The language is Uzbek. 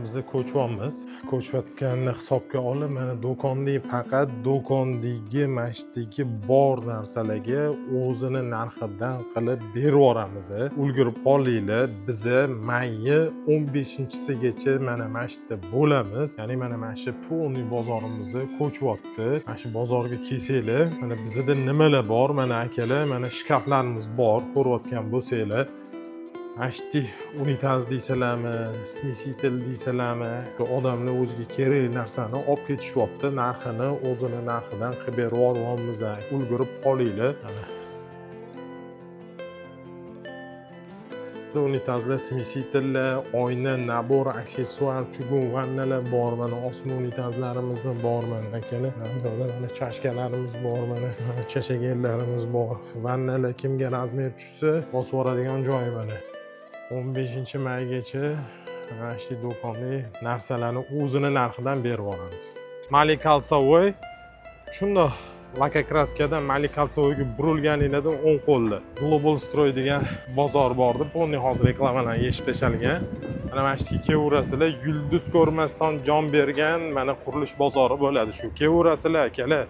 Biz ko'chyapmiz. Ko'chayotganini hisobga olib, mana do'konda faqat do'kondagi mashdagi bor narsalarga o'zini narxidan qilib berib ulgurib qolinglar. Biz mayni 15-sigacha mana mashda bo'lamiz. Ya'ni mana shu pulni bozorimizni ko'chyapti. Mana shu bozorga kelsanglar, mana bizda nimalar bor? Mana akalar, mana shkaflarimiz bor, ko'rayotgan bo'lsanglar. Ashti unitaz deysalarmi, smesitel deysalarmi, odamlar o'ziga kerakli narsani olib ketishyapti, narxini o'zini narxidan qilib beryapmiz. Ulgurib qolinglar. Unitazlar, smesitellar, oyna, nabor, aksessuar, chugun, vannalar bor. Mana osma unitazlarimiz bor, mana akalar. Mana chashkalarimiz bor, mana chashaganlarimiz bor. Vannalar kimga razmer tushsa, bosib yuboradigan joyi mana. 15-maygacha mana shu do'konda narsalarni o'zini narxidan berib yuboramiz. Malik Kalsovoy shundoq laka kraskadan Malik Kalsovoyga burilganinglarda o'ng qo'lda Global Stroy degan bozor bordi. Buni hozir reklamalarni eshib tashalgan. Mana shu kelaverasizlar, yulduz ko'rmasdan jon bergan mana qurilish bozori bo'ladi shu. Kelaverasizlar akalar.